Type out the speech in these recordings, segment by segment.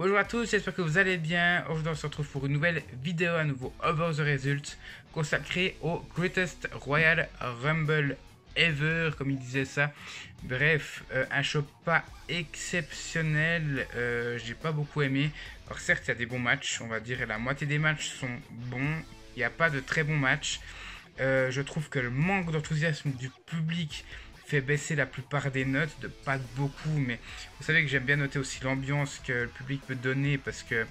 Bonjour à tous, j'espère que vous allez bien. Aujourd'hui, on se retrouve pour une nouvelle vidéo, à nouveau Over the Results, consacrée au Greatest Royal Rumble Ever, comme il disait ça. Bref, un show pas exceptionnel, j'ai pas beaucoup aimé. Alors certes, il y a des bons matchs, on va dire la moitié des matchs sont bons, il n'y a pas de très bons matchs. Je trouve que le manque d'enthousiasme du public fait baisser la plupart des notes, de pas beaucoup, mais vous savez que j'aime bien noter aussi l'ambiance que le public peut donner parce que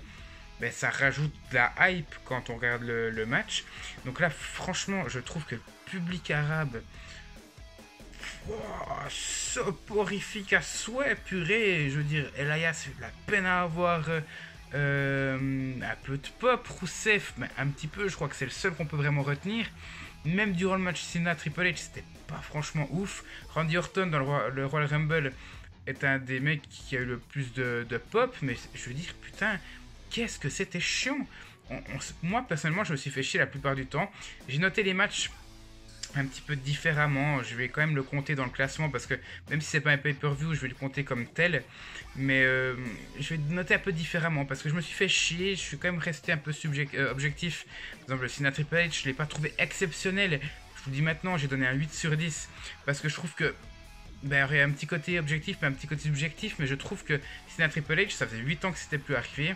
ben, ça rajoute de la hype quand on regarde le match. Donc là, franchement, je trouve que le public arabe, oh, soporifique à souhait, purée. Je veux dire, Elias a la peine à avoir un peu de pop, Rousseff, mais un petit peu, je crois que c'est le seul qu'on peut vraiment retenir. Même durant le match Cena Triple H, c'était pas franchement ouf. Randy Orton dans le Royal Rumble est un des mecs qui a eu le plus de pop, mais je veux dire, putain, qu'est-ce que c'était chiant. Moi, personnellement, je me suis fait chier la plupart du temps. J'ai noté les matchs un petit peu différemment. Je vais quand même le compter dans le classement parce que même si c'est pas un pay-per-view, je vais le compter comme tel. Mais je vais noter un peu différemment parce que je me suis fait chier. Je suis quand même resté un peu objectif. Par exemple, le Cena Triple H, je l'ai pas trouvé exceptionnel. Je vous dis maintenant, j'ai donné un 8 sur 10 parce que je trouve que ben, il y a un petit côté objectif, mais un petit côté subjectif. Mais je trouve que Cena Triple H, ça faisait 8 ans que c'était plus arrivé.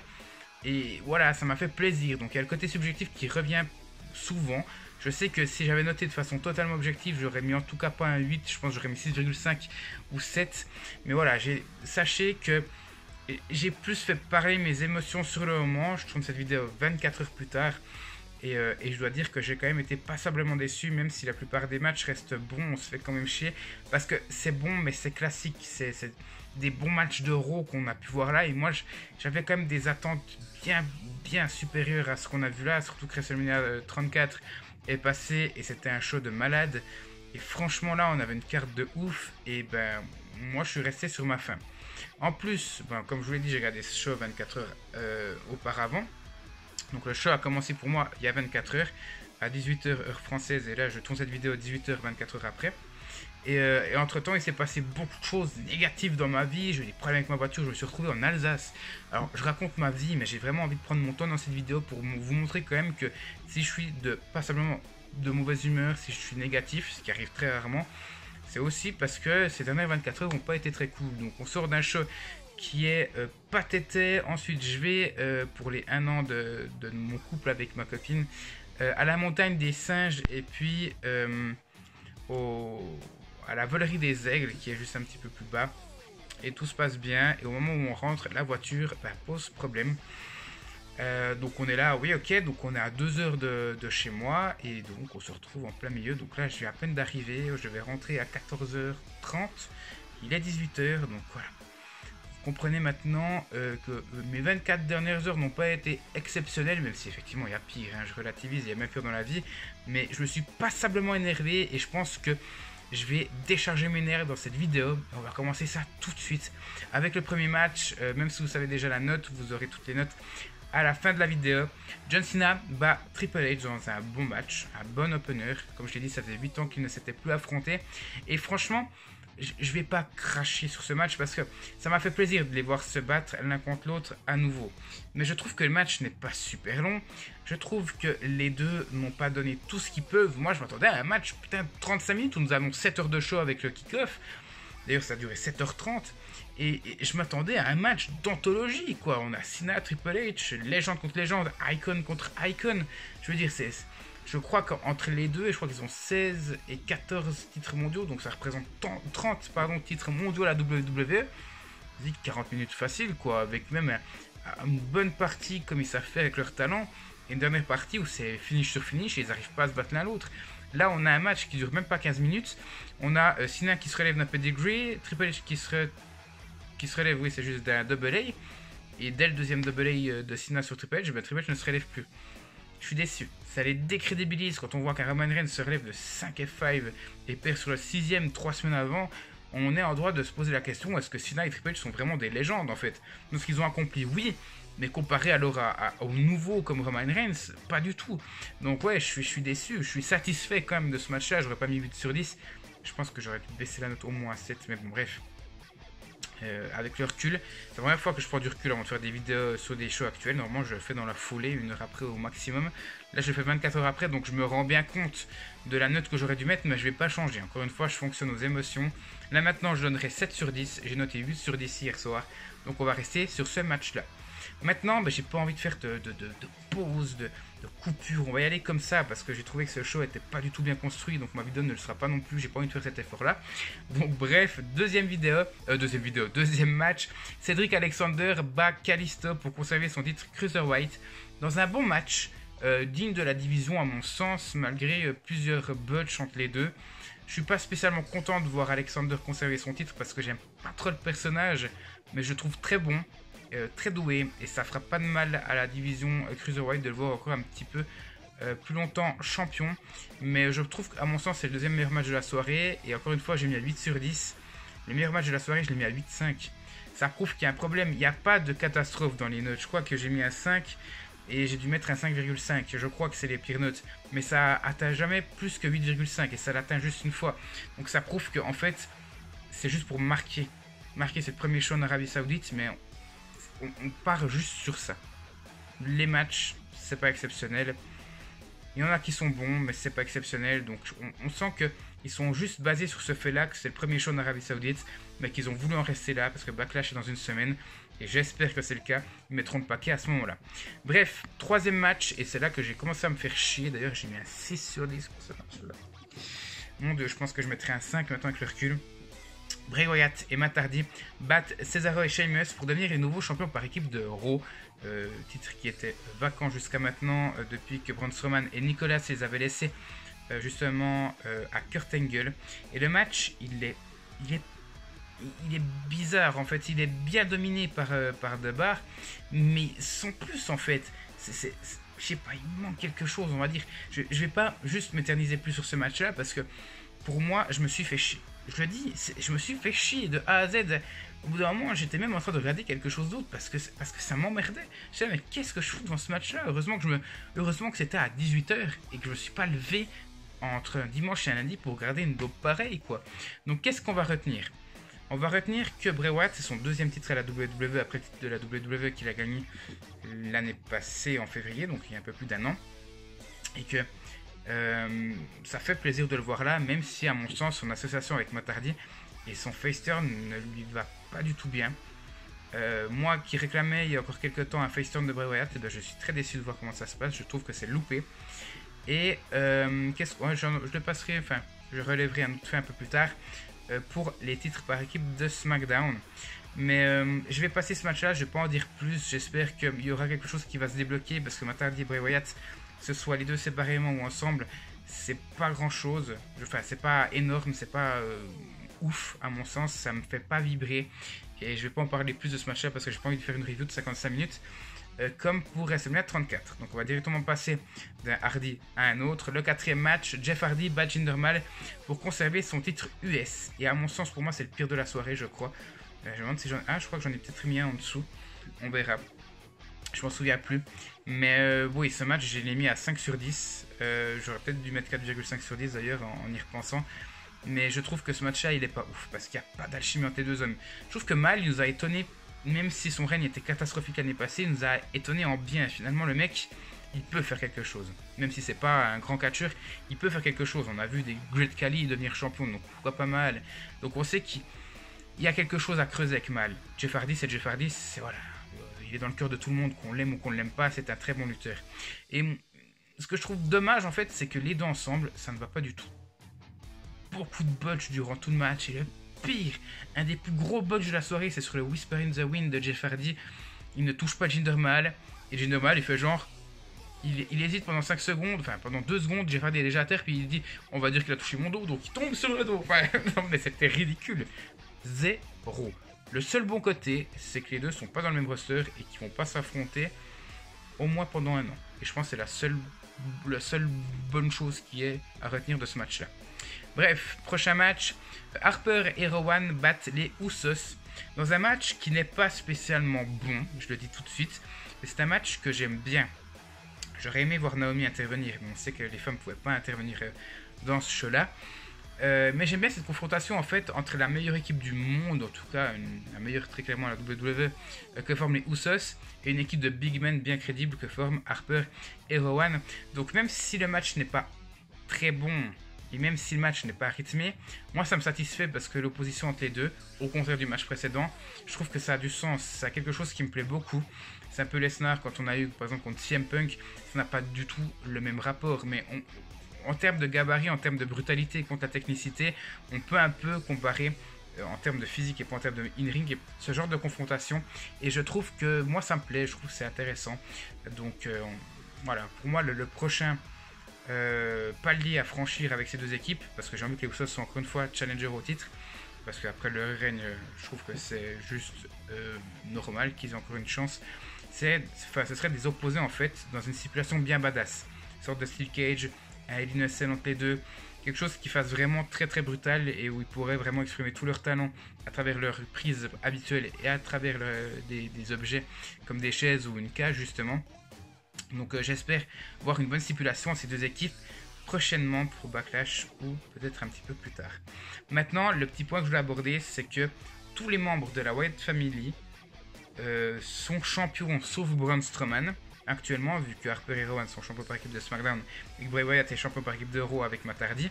Et voilà, ça m'a fait plaisir. Donc il y a le côté subjectif qui revient souvent. Je sais que si j'avais noté de façon totalement objective, j'aurais mis en tout cas pas un 8, je pense que j'aurais mis 6,5 ou 7. Mais voilà, sachez que j'ai plus fait parler mes émotions sur le moment. Je tourne cette vidéo 24 heures plus tard. Et je dois dire que j'ai quand même été passablement déçu, même si la plupart des matchs restent bons, on se fait quand même chier. Parce que c'est bon, mais c'est classique. C'est des bons matchs d'Euro qu'on a pu voir là. Et moi, j'avais quand même des attentes bien supérieures à ce qu'on a vu là. Surtout que WrestleMania 34 est passé et c'était un show de malade. Et franchement, là, on avait une carte de ouf. Et ben, moi, je suis resté sur ma faim. En plus, ben, comme je vous l'ai dit, j'ai regardé ce show 24 heures auparavant. Donc le show a commencé pour moi il y a 24 heures, à 18h heure française, et là je tourne cette vidéo 18h, 24 heures après. Et entre temps, il s'est passé beaucoup de choses négatives dans ma vie. J'ai eu des problèmes avec ma voiture, je me suis retrouvé en Alsace. Alors je raconte ma vie, mais j'ai vraiment envie de prendre mon temps dans cette vidéo pour vous montrer quand même que si je suis pas simplement de mauvaise humeur, si je suis négatif, ce qui arrive très rarement, c'est aussi parce que ces dernières 24 heures n'ont pas été très cool. Donc on sort d'un show qui est pas tété. Ensuite, je vais pour les 1 an de mon couple avec ma copine à la montagne des singes et puis à la volerie des aigles qui est juste un petit peu plus bas. Et tout se passe bien. Et au moment où on rentre, la voiture pose problème. Donc on est là, oui ok, donc on est à 2 heures de chez moi et donc on se retrouve en plein milieu. Donc là je viens à peine d'arriver, je vais rentrer à 14h30, il est 18h, donc voilà. Comprenez maintenant que mes 24 dernières heures n'ont pas été exceptionnelles, même si effectivement il y a pire, hein, je relativise, il y a même pire dans la vie, mais je me suis passablement énervé et je pense que je vais décharger mes nerfs dans cette vidéo. On va commencer ça tout de suite avec le premier match, même si vous savez déjà la note, vous aurez toutes les notes à la fin de la vidéo. John Cena bat Triple H dans un bon match, un bon opener. Comme je l'ai dit, ça faisait 8 ans qu'ils ne s'étaient plus affrontés. Et franchement, je vais pas cracher sur ce match parce que ça m'a fait plaisir de les voir se battre l'un contre l'autre à nouveau. Mais je trouve que le match n'est pas super long. Je trouve que les deux n'ont pas donné tout ce qu'ils peuvent. Moi, je m'attendais à un match, putain, 35 minutes où nous avons 7 heures de show avec le kick-off. D'ailleurs, ça a duré 7h30. Et je m'attendais à un match d'anthologie, quoi. On a Cena, Triple H, légende contre légende, Icon contre Icon. Je veux dire, je crois qu'entre les deux, je crois qu'ils ont 16 et 14 titres mondiaux, donc ça représente 30 titres mondiaux à la WWE. Vas-y, 40 minutes facile, quoi, avec même une bonne partie comme ils savent faire avec leur talent, et une dernière partie où c'est finish sur finish et ils n'arrivent pas à se battre l'un l'autre. Là, on a un match qui dure même pas 15 minutes. On a Cena qui se relève d'un pedigree, Triple H qui se relève, oui, c'est juste d'un double A. Et dès le deuxième double A de Cena sur Triple H, ben, Triple H ne se relève plus. Je suis déçu. Ça les décrédibilise quand on voit qu'un Roman Reigns se relève de 5 F5 et perd sur le 6ème 3 semaines avant. On est en droit de se poser la question, est-ce que Cena et Triple H sont vraiment des légendes en fait? Dans ce qu'ils ont accompli, oui, mais comparé alors au nouveau comme Roman Reigns, pas du tout. Donc ouais, je suis déçu, je suis satisfait quand même de ce match-là, j'aurais pas mis 8 sur 10. Je pense que j'aurais pu baisser la note au moins à 7, mais bon bref. avec le recul. C'est la première fois que je prends du recul avant de faire des vidéos sur des shows actuels. Normalement, je le fais dans la foulée, 1 heure après au maximum. Là, je le fais 24 heures après, donc je me rends bien compte de la note que j'aurais dû mettre, mais je vais pas changer. Encore une fois, je fonctionne aux émotions. Là, maintenant, je donnerai 7 sur 10. J'ai noté 8 sur 10 hier soir. Donc, on va rester sur ce match-là. Maintenant, j'ai pas envie de faire de pause, de coupure. On va y aller comme ça parce que j'ai trouvé que ce show était pas du tout bien construit. Donc ma vidéo ne le sera pas non plus. J'ai pas envie de faire cet effort-là. Donc bref, deuxième match. Cédric Alexander bat Kalisto pour conserver son titre Cruiserweight dans un bon match. Digne de la division à mon sens, malgré plusieurs botches entre les deux. Je suis pas spécialement content de voir Alexander conserver son titre parce que j'aime pas trop le personnage, mais je le trouve très bon. Très doué et ça fera pas de mal à la division Cruiserweight de le voir encore un petit peu plus longtemps champion, mais je trouve qu'à mon sens c'est le deuxième meilleur match de la soirée et encore une fois j'ai mis à 8 sur 10. Le meilleur match de la soirée je l'ai mis à 8,5. Ça prouve qu'il y a un problème, il n'y a pas de catastrophe dans les notes. Je crois que j'ai mis un 5 et j'ai dû mettre un 5,5. Je crois que c'est les pires notes, mais ça atteint jamais plus que 8,5 et ça l'atteint juste une fois. Donc ça prouve que en fait c'est juste pour marquer cette première show en Arabie Saoudite, mais on part juste sur ça. Les matchs, c'est pas exceptionnel. Il y en a qui sont bons, mais c'est pas exceptionnel. Donc on sent qu'ils sont juste basés sur ce fait-là, que c'est le premier show en Arabie Saoudite, mais qu'ils ont voulu en rester là, parce que Backlash est dans une semaine. Et j'espère que c'est le cas. Ils mettront le paquet à ce moment-là. Bref, troisième match, et c'est là que j'ai commencé à me faire chier. D'ailleurs, j'ai mis un 6 sur 10 pour ce match-là. Mon Dieu, je pense que je mettrai un 5 maintenant avec le recul. Bray Wyatt et Matt Hardy battent Cesaro et Sheamus pour devenir les nouveaux champions par équipe de Raw. Titre qui était vacant jusqu'à maintenant depuis que Braun Strowman et Nicolas les avaient laissés justement à Kurt Angle. Et le match, il est bizarre en fait. Il est bien dominé par The Bar, mais sans plus en fait. Je sais pas, il manque quelque chose, on va dire. Je vais pas juste m'éterniser plus sur ce match-là parce que pour moi, je me suis fait chier. Je le dis, je me suis fait chier de A à Z. Au bout d'un moment, j'étais même en train de regarder quelque chose d'autre parce que ça m'emmerdait. Je disais, mais qu'est-ce que je fous dans ce match-là? Heureusement que c'était à 18 h et que je me suis pas levé entre un dimanche et un lundi pour regarder une dope pareille, quoi. Donc, qu'est-ce qu'on va retenir? On va retenir que Bray Wyatt, c'est son deuxième titre à la WWE après le titre de la WWE qu'il a gagné l'année passée en février, donc il y a un peu plus d'un an. Et que ça fait plaisir de le voir là, même si à mon sens son association avec Matt Hardy et son face turn ne lui va pas du tout bien. Moi qui réclamais il y a encore quelques temps un face turn de Bray Wyatt, je suis très déçu de voir comment ça se passe. Je trouve que c'est loupé. Et je le passerai, enfin je relèverai un autre fait un peu plus tard pour les titres par équipe de SmackDown. Mais je vais passer ce match là, je vais pas en dire plus. J'espère qu'il y aura quelque chose qui va se débloquer parce que Matt Hardy et Bray Wyatt, que ce soit les deux séparément ou ensemble, c'est pas grand chose. Enfin, c'est pas énorme, c'est pas ouf à mon sens, ça me fait pas vibrer. Et je vais pas en parler plus de ce match là parce que j'ai pas envie de faire une review de 55 minutes comme pour WrestleMania 34. Donc on va directement passer d'un Hardy à un autre. Le quatrième match, Jeff Hardy bat Jinder Mahal pour conserver son titre US. Et à mon sens, pour moi, c'est le pire de la soirée, je crois. Je me demande si j'en ai... Ah, je crois que j'en ai peut-être mis un en dessous. On verra. Je m'en souviens plus. Mais oui, ce match, je l'ai mis à 5 sur 10. J'aurais peut-être dû mettre 4,5 sur 10 d'ailleurs en y repensant. Mais je trouve que ce match-là, il est pas ouf. Parce qu'il n'y a pas d'alchimie entre les deux hommes. Je trouve que Mahal, il nous a étonné. Même si son règne était catastrophique l'année passée, il nous a étonné en bien. Finalement, le mec, il peut faire quelque chose. Même si c'est pas un grand catcheur, il peut faire quelque chose. On a vu des Great Khali devenir champion, donc pourquoi pas Mahal. Donc on sait qu'il y a quelque chose à creuser avec Mahal. Jeff Hardy, c'est Jeff Hardy, c'est voilà. Il est dans le cœur de tout le monde, qu'on l'aime ou qu'on ne l'aime pas, c'est un très bon lutteur. Et ce que je trouve dommage en fait, c'est que les deux ensemble, ça ne va pas du tout. Beaucoup de botches durant tout le match, et le pire, un des plus gros botches de la soirée, c'est sur le Whisper in the Wind de Jeff Hardy. Il ne touche pas Jinder Mahal, et Jinder Mahal il fait genre, il hésite pendant 5 secondes, enfin pendant 2 secondes, Jeff Hardy est déjà à terre, puis il dit, on va dire qu'il a touché mon dos, donc il tombe sur le dos. Enfin, non mais c'était ridicule. Zéro. Le seul bon côté, c'est que les deux sont pas dans le même roster et qu'ils vont pas s'affronter au moins pendant un an. Et je pense que c'est la seule bonne chose qui est à retenir de ce match-là. Bref, prochain match, Harper et Rowan battent les Usos dans un match qui n'est pas spécialement bon, je le dis tout de suite, mais c'est un match que j'aime bien. J'aurais aimé voir Naomi intervenir, mais on sait que les femmes ne pouvaient pas intervenir dans ce show-là. Mais j'aime bien cette confrontation en fait entre la meilleure équipe du monde, en tout cas la meilleure très clairement la WWE, que forment les Usos, et une équipe de big men bien crédible que forment Harper et Rowan. Donc même si le match n'est pas très bon, et même si le match n'est pas rythmé, moi ça me satisfait parce que l'opposition entre les deux, au contraire du match précédent, je trouve que ça a du sens, ça a quelque chose qui me plaît beaucoup. C'est un peu Lesnar quand on a eu par exemple contre CM Punk, ça n'a pas du tout le même rapport, mais en termes de gabarit, en termes de brutalité contre la technicité, on peut un peu comparer en termes de physique et pas en termes de in-ring, ce genre de confrontation. Et je trouve que moi ça me plaît, je trouve que c'est intéressant. Donc voilà, pour moi le prochain palier à franchir avec ces deux équipes, parce que j'ai envie que les Usos soient encore une fois challenger au titre, parce qu'après leur règne, je trouve que c'est juste normal qu'ils aient encore une chance. Ce serait des opposés en fait, dans une stipulation bien badass. Une sorte de steel cage, un Hell in a Cell entre les deux, quelque chose qui fasse vraiment très très brutal et où ils pourraient vraiment exprimer tout leur talent à travers leur prise habituelle et à travers des objets comme des chaises ou une cage justement. Donc j'espère voir une bonne stipulation à ces deux équipes prochainement pour Backlash ou peut-être un petit peu plus tard. Maintenant, le petit point que je voulais aborder, c'est que tous les membres de la Wyatt Family sont champions sauf Braun Strowman. Actuellement, vu que Harper et Rowan sont champions par équipe de SmackDown et que Bray Wyatt est champion par équipe de Raw avec Matt Hardy.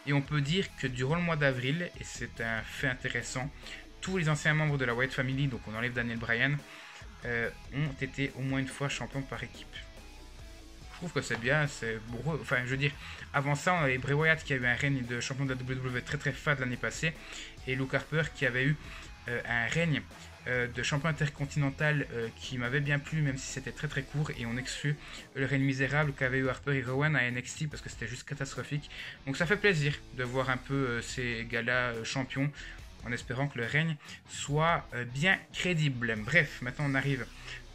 Et on peut dire que durant le mois d'avril, et c'est un fait intéressant, tous les anciens membres de la Wyatt Family, donc on enlève Daniel Bryan, ont été au moins une fois champions par équipe. Je trouve que c'est bien, c'est pour eux. Enfin, je veux dire, avant ça, on avait Bray Wyatt qui a eu un règne de champion de la WWE très très fade l'année passée, et Luke Harper qui avait eu un règne de champion intercontinental qui m'avait bien plu, même si c'était très très court, et on exclut le règne misérable qu'avait eu Harper et Rowan à NXT parce que c'était juste catastrophique. Donc ça fait plaisir de voir un peu ces gars-là champions, en espérant que le règne soit bien crédible. Bref, maintenant on arrive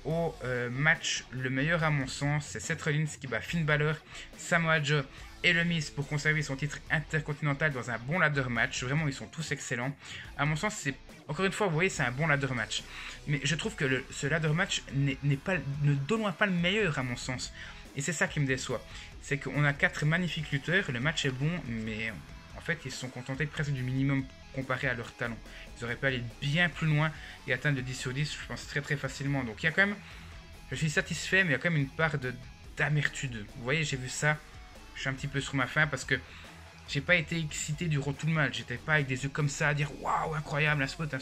au match le meilleur à mon sens, c'est Seth Rollins qui bat Finn Balor, Samoa Joe et le Miz pour conserver son titre intercontinental dans un bon ladder match. Vraiment, ils sont tous excellents. À mon sens, c'est encore une fois, vous voyez, c'est un bon ladder match. Mais je trouve que ce ladder match ne donne pas le meilleur à mon sens. Et c'est ça qui me déçoit. C'est qu'on a 4 magnifiques lutteurs, le match est bon, mais en fait, ils se sont contentés presque du minimum comparé à leur talent. Ils auraient pu aller bien plus loin et atteindre le 10 sur 10, je pense, très très facilement. Donc il y a quand même, je suis satisfait, mais il y a quand même une part d'amertume. Vous voyez, j'ai vu ça, je suis un petit peu sur ma faim parce que j'ai pas été excité durant tout le match. J'étais pas avec des yeux comme ça à dire waouh, incroyable, un spot,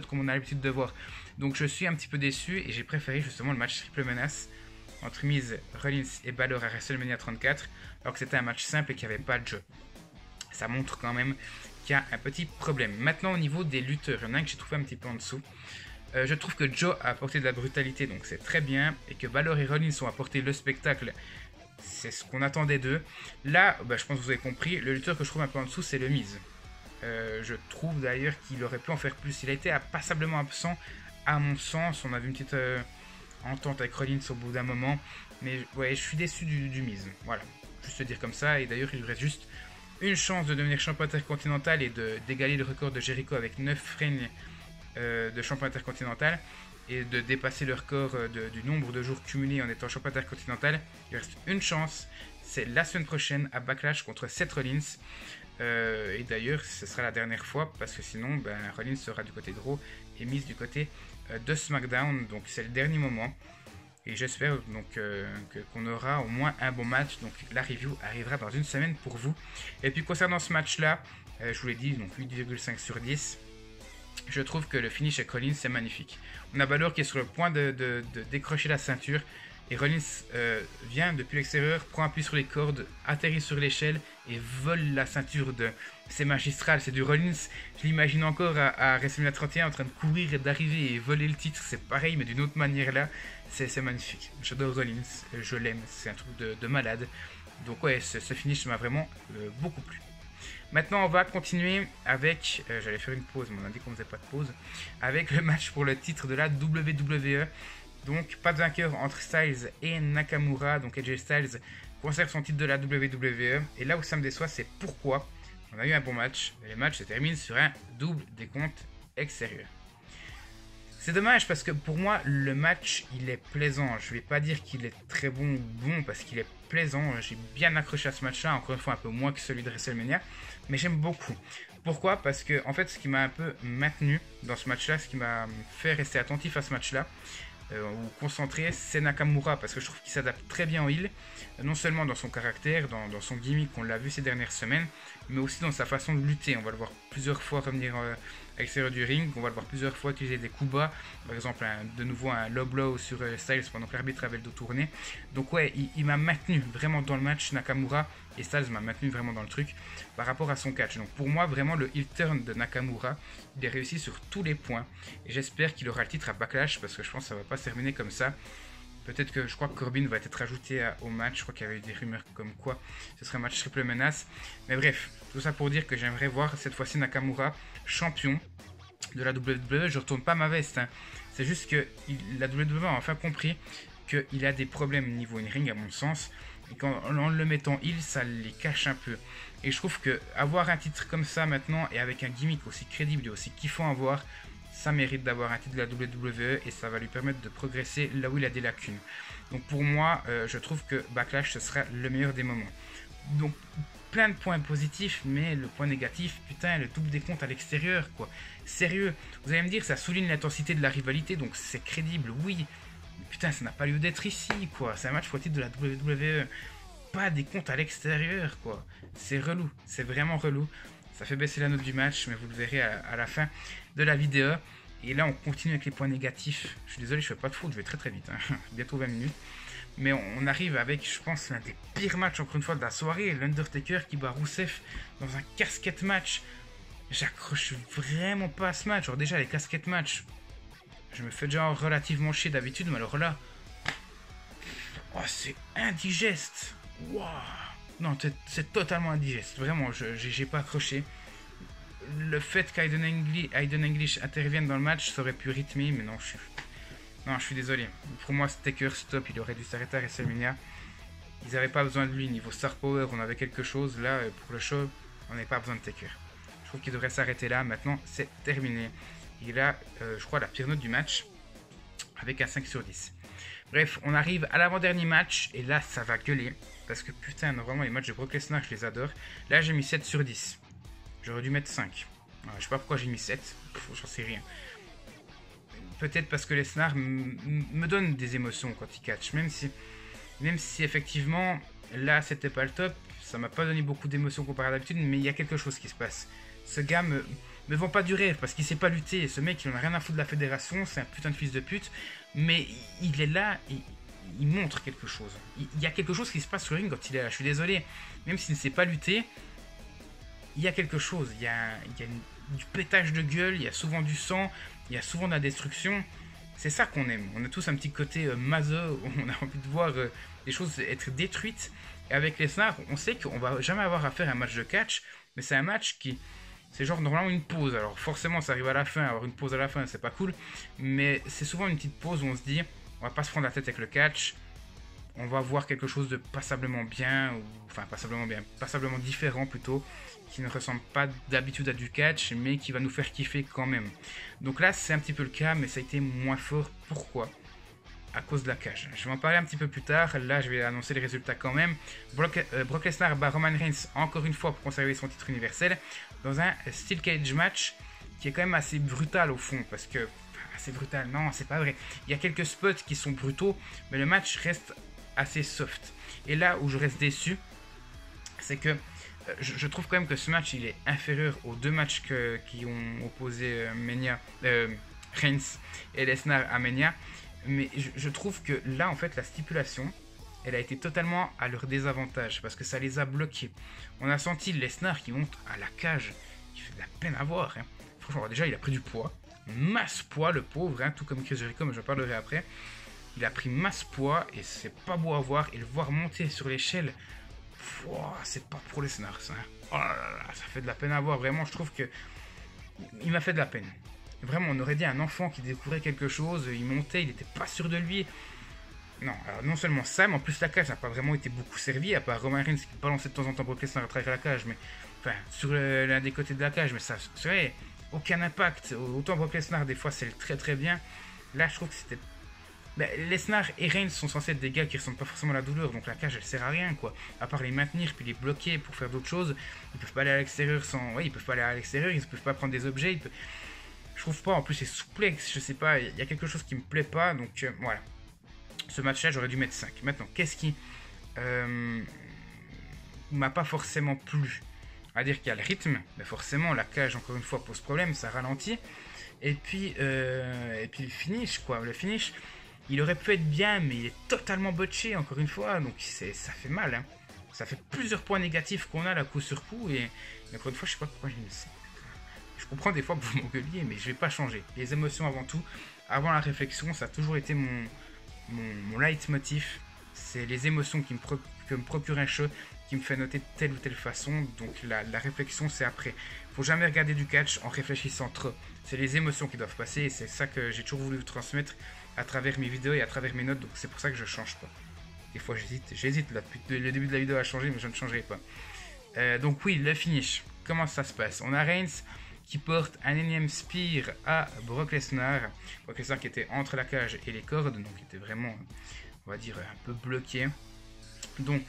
comme on a l'habitude de voir. Donc je suis un petit peu déçu et j'ai préféré justement le match triple menace entre Miz, Rollins et Balor à WrestleMania 34, alors que c'était un match simple et qu'il n'y avait pas de jeu. Ça montre quand même qu'il y a un petit problème. Maintenant, au niveau des lutteurs, il y en a un que j'ai trouvé un petit peu en dessous. Je trouve que Joe a apporté de la brutalité, donc c'est très bien, et que Balor et Rollins ont apporté le spectacle. C'est ce qu'on attendait d'eux. Là, je pense que vous avez compris, le lutteur que je trouve un peu en dessous, c'est le Miz. Je trouve d'ailleurs qu'il aurait pu en faire plus. Il a été passablement absent, à mon sens. On a vu une petite entente avec Rollins au bout d'un moment. Mais ouais, je suis déçu du Miz. Voilà, juste dire comme ça. Et d'ailleurs, il lui reste juste une chance de devenir champion intercontinental et d'égaler le record de Jericho avec 9 règnes de champion intercontinental. Et de dépasser le record du nombre de jours cumulés en étant champion intercontinental. Il reste une chance, c'est la semaine prochaine à Backlash contre Seth Rollins. Et d'ailleurs, ce sera la dernière fois parce que sinon, Rollins sera du côté de Raw et Miz du côté de SmackDown. Donc c'est le dernier moment. Et j'espère donc qu'on aura au moins un bon match. Donc la review arrivera dans une semaine pour vous. Et puis concernant ce match-là, je vous l'ai dit, donc 8,5 sur 10. Je trouve que le finish avec Rollins c'est magnifique. On a Balor qui est sur le point de décrocher la ceinture. Et Rollins vient depuis l'extérieur, prend appui sur les cordes, atterrit sur l'échelle et vole la ceinture de... C'est magistral, c'est du Rollins. Je l'imagine encore à WrestleMania 31 en train de courir et d'arriver et voler le titre. C'est pareil mais d'une autre manière là. C'est magnifique. J'adore Rollins, je l'aime, c'est un truc de malade. Donc ouais, ce finish m'a vraiment beaucoup plu. Maintenant, on va continuer avec, j'allais faire une pause, mais on a dit qu'on ne faisait pas de pause, avec le match pour le titre de la WWE. Donc, pas de vainqueur entre Styles et Nakamura. Donc, AJ Styles conserve son titre de la WWE. Et là où ça me déçoit, c'est pourquoi on a eu un bon match. Et le match se termine sur un double décompte extérieur. C'est dommage parce que pour moi, le match, il est plaisant. Je vais pas dire qu'il est très bon parce qu'il est plaisant. J'ai bien accroché à ce match-là, encore une fois un peu moins que celui de WrestleMania, mais j'aime beaucoup. Pourquoi? Parce que en fait, ce qui m'a un peu maintenu dans ce match-là, ce qui m'a fait rester attentif à ce match-là, ou concentré, c'est Nakamura, parce que je trouve qu'il s'adapte très bien au heel, non seulement dans son caractère, dans son gimmick, on l'a vu ces dernières semaines, mais aussi dans sa façon de lutter. On va le voir plusieurs fois revenir à l'extérieur du ring, on va le voir plusieurs fois utiliser des coups bas, par exemple de nouveau un low blow sur Styles pendant que l'arbitre avait le dos tourné. Donc ouais, il m'a maintenu vraiment dans le match, Nakamura, et Styles m'a maintenu vraiment dans le truc par rapport à son catch. Donc pour moi, vraiment le heel turn de Nakamura, il est réussi sur tous les points, et j'espère qu'il aura le titre à Backlash, parce que je pense que ça va pas se terminer comme ça. Peut-être que je crois que Corbin va être ajouté au match. Je crois qu'il y avait eu des rumeurs comme quoi ce serait un match triple menace. Mais bref, tout ça pour dire que j'aimerais voir cette fois-ci Nakamura champion de la WWE. Je retourne pas ma veste. Hein. C'est juste que la WWE a enfin compris qu'il a des problèmes niveau in-ring à mon sens. Et qu'en le mettant heel, ça les cache un peu. Et je trouve que avoir un titre comme ça maintenant et avec un gimmick aussi crédible et aussi kiffant à voir, ça mérite d'avoir un titre de la WWE et ça va lui permettre de progresser là où il a des lacunes. Donc pour moi, je trouve que Backlash, ce sera le meilleur des moments. Donc plein de points positifs, mais le point négatif, putain, le double des comptes à l'extérieur, quoi. Sérieux, vous allez me dire, ça souligne l'intensité de la rivalité, donc c'est crédible, oui. Mais putain, ça n'a pas lieu d'être ici, quoi. C'est un match pour le titre de la WWE. Pas des comptes à l'extérieur, quoi. C'est relou, c'est vraiment relou. Ça fait baisser la note du match, mais vous le verrez à la fin de la vidéo. Et là, on continue avec les points négatifs. Je suis désolé, je fais pas de faute, je vais très très vite. Hein. Bientôt 20 minutes. Mais on arrive avec, je pense, l'un des pires matchs, encore une fois, de la soirée. L'Undertaker qui bat Rousseff dans un casquette match. J'accroche vraiment pas à ce match. Alors déjà, les casquettes match, je me fais déjà relativement chier d'habitude, mais alors là... Oh, c'est indigeste. Waouh. Non, c'est totalement indigeste. Vraiment, j'ai pas accroché. Le fait qu'Aiden English intervienne dans le match, ça aurait pu rythmer, mais non, je suis désolé. Pour moi, Taker, stop, il aurait dû s'arrêter à WrestleMania. Ils n'avaient pas besoin de lui. Niveau Star Power, on avait quelque chose. Là, pour le show, on n'avait pas besoin de Taker. Je trouve qu'il devrait s'arrêter là. Maintenant, c'est terminé. Il a, je crois, la pire note du match, avec un 5 sur 10. Bref, on arrive à l'avant-dernier match, et là, ça va gueuler. Parce que putain, normalement, les matchs de Brock Lesnar, je les adore. Là, j'ai mis 7 sur 10. J'aurais dû mettre 5. Je sais pas pourquoi j'ai mis 7. J'en sais rien. Peut-être parce que Lesnar me donne des émotions quand il catch. Même si effectivement, là, c'était pas le top. Ça m'a pas donné beaucoup d'émotions comparé à d'habitude. Mais il y a quelque chose qui se passe. Ce gars me vend pas du rêve parce qu'il sait pas lutter. Ce mec, il en a rien à foutre de la fédération. C'est un putain de fils de pute. Mais il est là et il montre quelque chose. Il y a quelque chose qui se passe sur le ring quand il est là. Je suis désolé. Même s'il ne sait pas lutter, il y a quelque chose. Il y a du pétage de gueule. Il y a souvent du sang. Il y a souvent de la destruction. C'est ça qu'on aime. On a tous un petit côté maso. On a envie de voir des choses être détruites. Et avec Lesnar, on sait qu'on va jamais avoir à faire un match de catch. Mais c'est un match qui... C'est genre normalement une pause. Alors forcément, ça arrive à la fin. Avoir une pause à la fin, c'est pas cool. Mais c'est souvent une petite pause où on se dit... On va pas se prendre la tête avec le catch. On va voir quelque chose de passablement bien. Enfin, passablement différent plutôt. Qui ne ressemble pas d'habitude à du catch, mais qui va nous faire kiffer quand même. Donc là, c'est un petit peu le cas, mais ça a été moins fort. Pourquoi ? À cause de la cage. Je vais en parler un petit peu plus tard. Là, je vais annoncer les résultats quand même. Brock Lesnar bat Roman Reigns encore une fois pour conserver son titre universel dans un Steel Cage match qui est quand même assez brutal au fond, parce que... C'est brutal, non, c'est pas vrai. Il y a quelques spots qui sont brutaux, mais le match reste assez soft. Et là où je reste déçu, c'est que je trouve quand même que ce match il est inférieur aux deux matchs qui ont opposé Reigns et Lesnar à Mania. Mais je trouve que là, en fait, la stipulation, elle a été totalement à leur désavantage parce que ça les a bloqués. On a senti Lesnar qui monte à la cage, qui fait de la peine à voir. Hein. Franchement, déjà, il a pris du poids. Masse poids, le pauvre, hein, tout comme Chris Jericho, mais j'en parlerai après. Il a pris masse poids et c'est pas beau à voir. Et le voir monter sur l'échelle, c'est pas pour les snars. Hein. Oh là là, ça fait de la peine à voir. Vraiment, je trouve que il m'a fait de la peine. Vraiment, on aurait dit un enfant qui découvrait quelque chose. Il montait, il n'était pas sûr de lui. Non, alors non seulement ça, mais en plus la cage n'a pas vraiment été beaucoup servie, à part Roman Reigns qui balançait de temps en temps Brock Lesnar à travers la cage, mais enfin sur l'un des côtés de la cage, mais ça, c'est vrai. aucun impact. Autant Brock Lesnar, des fois, c'est très très bien. Là, je trouve que c'était... Lesnar et Reigns sont censés être des gars qui ressentent pas forcément la douleur, donc la cage elle sert à rien quoi. À part les maintenir puis les bloquer pour faire d'autres choses, ils peuvent pas aller à l'extérieur sans. Ouais, ils peuvent pas aller à l'extérieur, ils peuvent pas prendre des objets. Je trouve pas, en plus c'est souplex, je sais pas, il y a quelque chose qui me plaît pas, donc voilà. Ce match-là, j'aurais dû mettre 5. Maintenant, qu'est-ce qui m'a pas forcément plu? On va dire qu'il y a le rythme, mais forcément la cage encore une fois pose problème, ça ralentit. Et puis le finish quoi, le finish. Il aurait pu être bien, mais il est totalement botché, encore une fois, donc ça fait mal. Hein. Ça fait plusieurs points négatifs qu'on a là, coup sur coup, et encore une fois, je sais pas pourquoi j'ai mis ça. Je comprends des fois que vous m'engueuliez, mais je vais pas changer. Les émotions avant tout, avant la réflexion, ça a toujours été mon leitmotiv. C'est les émotions qui me procurent un show, qui me fait noter de telle ou telle façon, donc la réflexion c'est après. Faut jamais regarder du catch en réfléchissant trop. C'est les émotions qui doivent passer, et c'est ça que j'ai toujours voulu vous transmettre à travers mes vidéos et à travers mes notes, donc c'est pour ça que je change pas. Des fois j'hésite là depuis le début de la vidéo à changer, mais je ne changerai pas. Donc oui, le finish, comment ça se passe? On a Reigns qui porte un énième spear à Brock Lesnar. Brock Lesnar qui était entre la cage et les cordes, donc il était vraiment, on va dire, un peu bloqué. Donc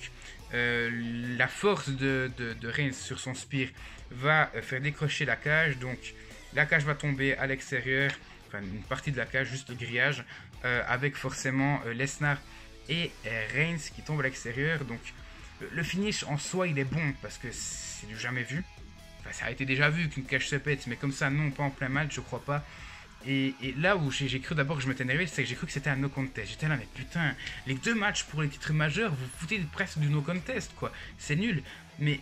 la force de Reigns sur son spear va faire décrocher la cage, donc la cage va tomber à l'extérieur. Enfin, une partie de la cage, juste le grillage, avec forcément Lesnar et Reigns qui tombent à l'extérieur. Donc le finish en soi il est bon parce que c'est du jamais vu. Enfin, ça a été déjà vu qu'une cage se pète, mais comme ça non, pas en plein match, je crois pas. Et là où j'ai cru d'abord que je m'étais énervé, c'est que j'ai cru que c'était un no contest. J'étais là, mais putain, les deux matchs pour les titres majeurs, vous foutez presque du no contest quoi. C'est nul. Mais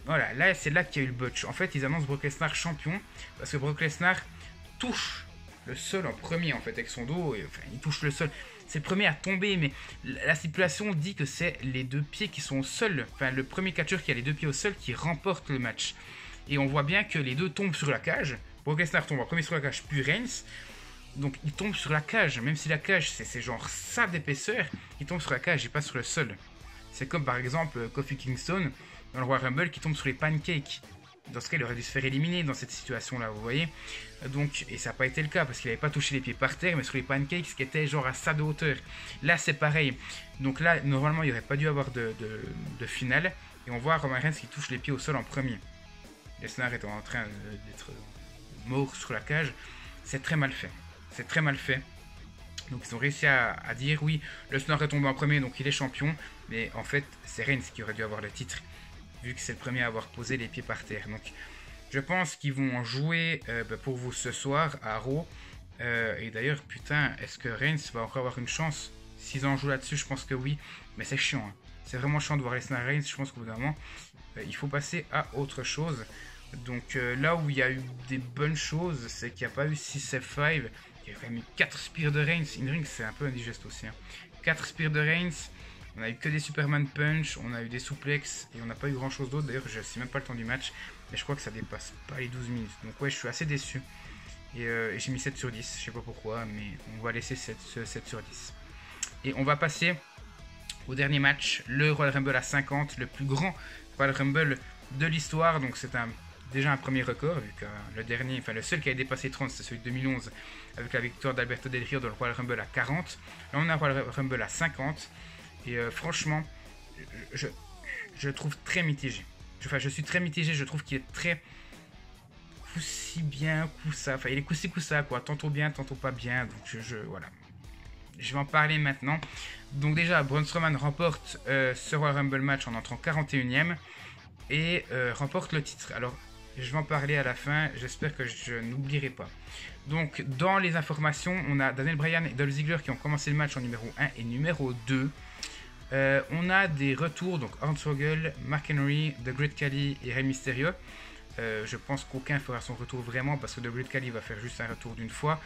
voilà, là c'est là qu'il y a eu le botch. En fait, ils annoncent Brock Lesnar champion parce que Brock Lesnar touche le sol en premier en fait avec son dos, et, enfin, il touche le sol, c'est le premier à tomber, mais la stipulation dit que c'est les deux pieds qui sont au sol, enfin le premier catcheur qui a les deux pieds au sol qui remporte le match, et on voit bien que les deux tombent sur la cage. Brock Lesnar tombe en premier sur la cage puis Reigns, donc il tombe sur la cage, même si la cage c'est genre ça d'épaisseur, il tombe sur la cage et pas sur le sol. C'est comme par exemple Kofi Kingston dans le Royal Rumble qui tombe sur les pancakes. Dans ce cas, il aurait dû se faire éliminer dans cette situation-là, vous voyez. Donc, et ça n'a pas été le cas, parce qu'il n'avait pas touché les pieds par terre, mais sur les pancakes, qui étaient genre à ça de hauteur. Là, c'est pareil. Donc là, normalement, il n'y aurait pas dû avoir de finale. Et on voit Roman Reigns qui touche les pieds au sol en premier. Lesnar est en train d'être mort sur la cage. C'est très mal fait. C'est très mal fait. Donc ils ont réussi à dire, oui, Lesnar est tombé en premier, donc il est champion. Mais en fait, c'est Reigns qui aurait dû avoir le titre, vu que c'est le premier à avoir posé les pieds par terre. Donc je pense qu'ils vont jouer pour vous ce soir à Raw. Et d'ailleurs, putain, est-ce que Reigns va encore avoir une chance? S'ils en jouent là-dessus, je pense que oui. Mais c'est chiant. Hein. C'est vraiment chiant de voir Lesnar Reigns. Je pense qu'au bout d'un moment, il faut passer à autre chose. Donc là où il y a eu des bonnes choses, c'est qu'il n'y a pas eu 6F5. Il y a quand même eu 4 spears de Reigns. In-ring, c'est un peu indigeste aussi. Hein. 4 spears de Reigns. On a eu que des Superman Punch, on a eu des souplex et on n'a pas eu grand chose d'autre. D'ailleurs, je ne sais même pas le temps du match, mais je crois que ça dépasse pas les 12 minutes. Donc, ouais, je suis assez déçu. Et j'ai mis 7 sur 10, je sais pas pourquoi, mais on va laisser 7 sur 10. Et on va passer au dernier match, le Royal Rumble à 50, le plus grand Royal Rumble de l'histoire. Donc, c'est déjà un premier record, vu que le dernier, enfin le seul qui a dépassé 30, c'est celui de 2011, avec la victoire d'Alberto Del Rio dans le Royal Rumble à 40. Là, on a un Royal Rumble à 50. Et franchement, je trouve très mitigé. Enfin, je suis très mitigé, je trouve qu'il est très coup-ci bien, coup-ça. Enfin, il est coup-ci, coup-ça, quoi. Tantôt bien, tantôt pas bien. Donc, voilà. Je vais en parler maintenant. Donc, déjà, Braun Strowman remporte ce Royal Rumble match en entrant 41ème et remporte le titre. Alors, je vais en parler à la fin. J'espère que je n'oublierai pas. Donc, dans les informations, on a Daniel Bryan et Dolph Ziggler qui ont commencé le match en numéro 1 et numéro 2. On a des retours, donc Hornswoggle, Mark Henry, The Great Khali et Rey Mysterio. Je pense qu'aucun fera son retour vraiment parce que The Great Khali va faire juste un retour d'une fois.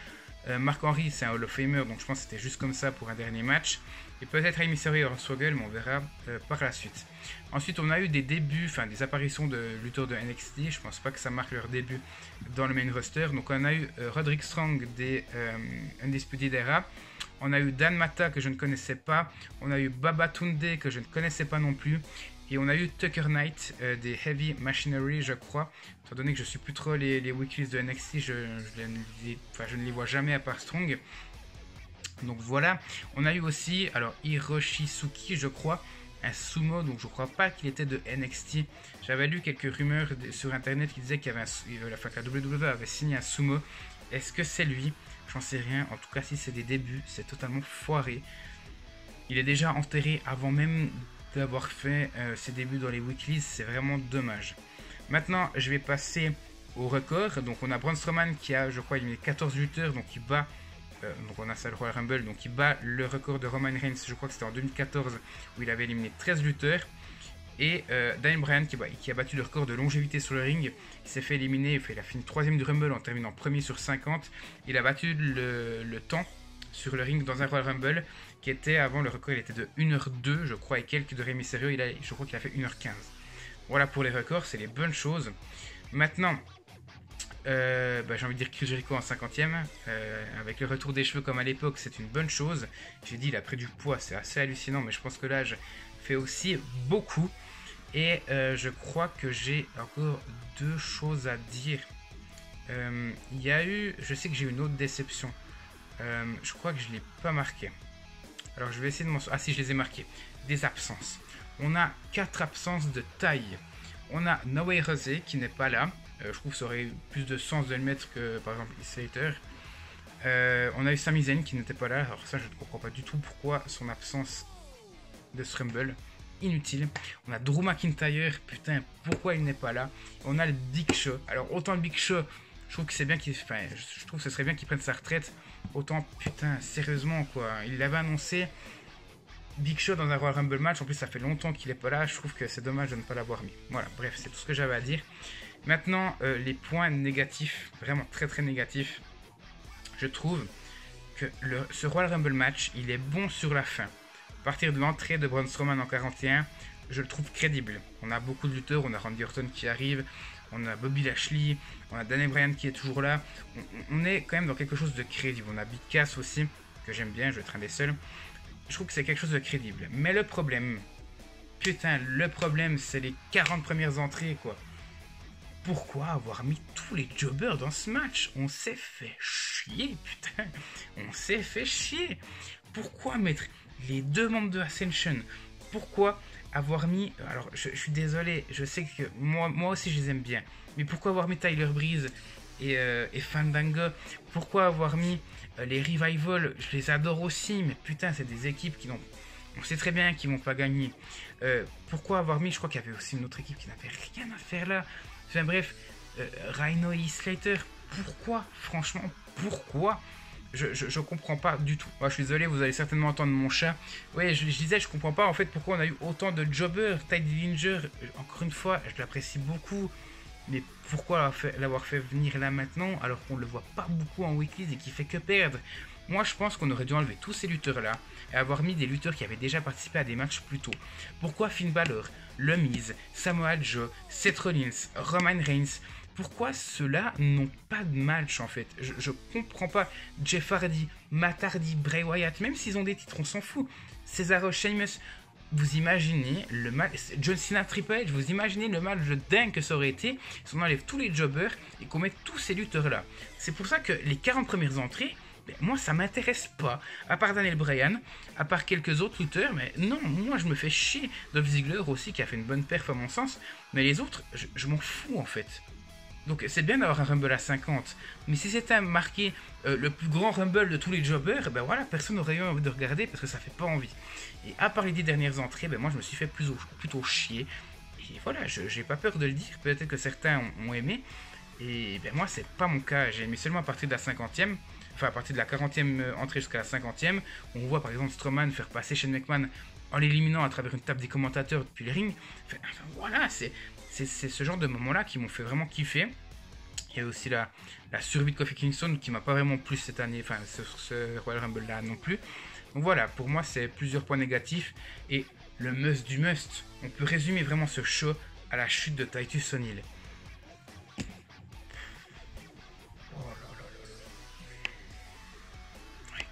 Mark Henry, c'est un Hall of Famer, donc je pense que c'était juste comme ça pour un dernier match. Et peut-être Rey Mysterio et Hornswoggle, mais on verra par la suite. Ensuite, on a eu des débuts, enfin des apparitions de lutteurs de NXT. Je pense pas que ça marque leur début dans le main roster. Donc on a eu Roderick Strong des Undisputed Era. On a eu Dan Mata que je ne connaissais pas. On a eu Baba Tunde que je ne connaissais pas non plus. Et on a eu Tucker Knight des Heavy Machinery, je crois. Étant donné que je suis plus trop les weeklies de NXT, je ne les vois jamais à part Strong. Donc voilà. On a eu aussi, alors Hiroshi Suki, je crois, un sumo, donc je crois pas qu'il était de NXT. J'avais lu quelques rumeurs sur internet qui disaient qu'il y avait que la WWE avait signé un sumo. Est-ce que c'est lui? J'en sais rien. En tout cas, si c'est des débuts, c'est totalement foiré. Il est déjà enterré avant même d'avoir fait ses débuts dans les weeklies. C'est vraiment dommage. Maintenant, je vais passer au record. Donc, on a Braun Strowman qui a, je crois, éliminé 14 lutteurs. Donc, il bat. Donc, on a ça le Royal Rumble. Donc, il bat le record de Roman Reigns. Je crois que c'était en 2014 où il avait éliminé 13 lutteurs. Et Daniel Bryan qui a battu le record de longévité sur le ring. Il s'est fait éliminer. Il a fini 3ème du Rumble en terminant premier sur 50. Il a battu le temps sur le ring dans un Royal Rumble qui était avant le record, il était de 1h02 je crois et quelques de Rey Mysterio, je crois qu'il a fait 1h15. Voilà pour les records, c'est les bonnes choses. Maintenant, j'ai envie de dire Chris Jericho en 50ème, avec le retour des cheveux comme à l'époque, c'est une bonne chose. J'ai dit il a pris du poids, c'est assez hallucinant, mais je pense que l'âge fait aussi beaucoup. Et je crois que j'ai encore 2 choses à dire. Il y a eu, je sais que j'ai eu une autre déception. Je crois que je ne l'ai pas marqué. Alors je vais essayer de m'en... Ah si, je les ai marqués. Des absences. On a 4 absences de taille. On a No Way Jose qui n'est pas là. Je trouve que ça aurait eu plus de sens de le mettre que par exemple Slater. On a eu Sami Zayn qui n'était pas là. Alors ça, je ne comprends pas du tout pourquoi son absence de ce Rumble. Inutile. On a Drew McIntyre. Putain, pourquoi il n'est pas là. On a le Big Show. Alors autant le Big Show, je trouve que c'est bien qu'il... Enfin, je trouve que ce serait bien qu'il prenne sa retraite. Autant, putain, sérieusement, quoi. Il l'avait annoncé. Big Show dans un Royal Rumble match. En plus, ça fait longtemps qu'il est pas là. Je trouve que c'est dommage de ne pas l'avoir mis. Voilà, bref, c'est tout ce que j'avais à dire. Maintenant, les points négatifs, vraiment très très négatifs. Je trouve que ce Royal Rumble match, il est bon sur la fin. À partir de l'entrée de Braun Strowman en 41, je le trouve crédible. On a beaucoup de lutteurs. On a Randy Orton qui arrive. On a Bobby Lashley, on a Daniel Bryan qui est toujours là. On est quand même dans quelque chose de crédible. On a Big Cass aussi, que j'aime bien, je vais être un des seuls. Je trouve que c'est quelque chose de crédible. Mais le problème, putain, le problème, c'est les 40 premières entrées, quoi. Pourquoi avoir mis tous les jobbers dans ce match? On s'est fait chier, putain. On s'est fait chier. Pourquoi mettre les 2 membres de Ascension? Pourquoi avoir mis... Alors, je suis désolé, je sais que moi aussi je les aime bien. Mais pourquoi avoir mis Tyler Breeze et Fandango? Pourquoi avoir mis les Revival? Je les adore aussi, mais putain, c'est des équipes qui n'ont... On sait très bien qu'ils vont pas gagner. Pourquoi avoir mis... Je crois qu'il y avait aussi une autre équipe qui n'avait rien à faire là. Enfin bref, Rhino et Slater. Pourquoi? Franchement, pourquoi? Je comprends pas du tout. Moi, je suis désolé, vous allez certainement entendre mon chat. Ouais, je disais, je comprends pas en fait pourquoi on a eu autant de jobbers. Ty Dillinger, encore une fois, je l'apprécie beaucoup. Mais pourquoi l'avoir fait venir là maintenant alors qu'on le voit pas beaucoup en weeklies et qui fait que perdre? Moi, je pense qu'on aurait dû enlever tous ces lutteurs-là et avoir mis des lutteurs qui avaient déjà participé à des matchs plus tôt. Pourquoi Finn Balor, Le Miz, Samoa Joe, Seth Rollins, Roman Reigns? Pourquoi ceux-là n'ont pas de match en fait? Je comprends pas. Jeff Hardy, Matt Hardy, Bray Wyatt, même s'ils ont des titres, on s'en fout. Cesaro, Sheamus, vous imaginez le match, John Cena, Triple H, vous imaginez le match de dingue que ça aurait été si on enlève tous les jobbers et qu'on met tous ces lutteurs-là. C'est pour ça que les 40 premières entrées, moi ça m'intéresse pas, à part Daniel Bryan, à part quelques autres lutteurs, mais non, moi je me fais chier. Dolph Ziggler aussi qui a fait une bonne perf à mon sens, mais les autres, je m'en fous en fait. Donc c'est bien d'avoir un Rumble à 50, mais si c'était marqué le plus grand Rumble de tous les jobbers, ben voilà, personne n'aurait eu envie de regarder parce que ça fait pas envie. Et à part les 10 dernières entrées, ben moi je me suis fait plutôt chier. Et voilà, j'ai pas peur de le dire, peut-être que certains ont aimé, et ben moi c'est pas mon cas, j'ai aimé seulement à partir de la 50e, enfin à partir de la 40e entrée jusqu'à la 50e, on voit par exemple Strowman faire passer Shane McMahon en l'éliminant à travers une table des commentateurs depuis le ring. Enfin, voilà, c'est ce genre de moments-là qui m'ont fait vraiment kiffer. Il y a aussi la survie de Kofi Kingston qui m'a pas vraiment plu cette année, enfin ce Royal Rumble là non plus. Donc voilà, pour moi c'est plusieurs points négatifs. Et le must du must, on peut résumer vraiment ce show à la chute de Titus O'Neil. Oh là là là là. Ouais,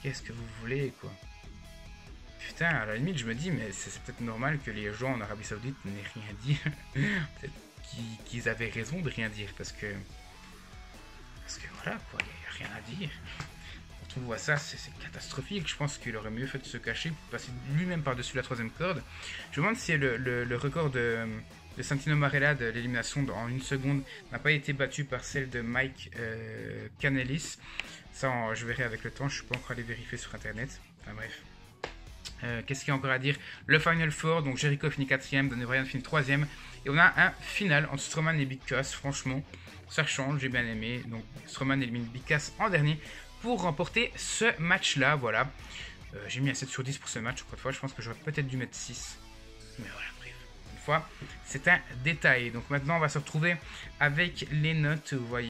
qu'est-ce que vous voulez quoi? putain, à la limite, je me dis, mais c'est peut-être normal que les gens en Arabie Saoudite n'aient rien dit. Peut-être qu'ils avaient raison de rien dire, parce que voilà, quoi, il n'y a rien à dire. Quand on voit ça, c'est catastrophique. Je pense qu'il aurait mieux fait de se cacher, passer lui-même par-dessus la troisième corde. Je me demande si le record de Santino Marella de l'élimination en 1 seconde n'a pas été battu par celle de Mike Kanellis. Ça, je verrai avec le temps, je ne suis pas encore allé vérifier sur internet. Enfin bref. Qu'est-ce qu'il y a encore à dire? Le Final Four, donc Jericho finit 4ème, Daniel Bryan finit 3ème. Et on a un final entre Strowman et Big Cass. Franchement, ça change, j'ai bien aimé. Donc Strowman élimine Big Cass en dernier pour remporter ce match-là. Voilà. J'ai mis un 7 sur 10 pour ce match. Encore une fois, je pense que j'aurais peut-être dû mettre 6. Mais voilà, bref. Une fois, c'est un détail. Donc maintenant, on va se retrouver avec les notes. Vous voyez.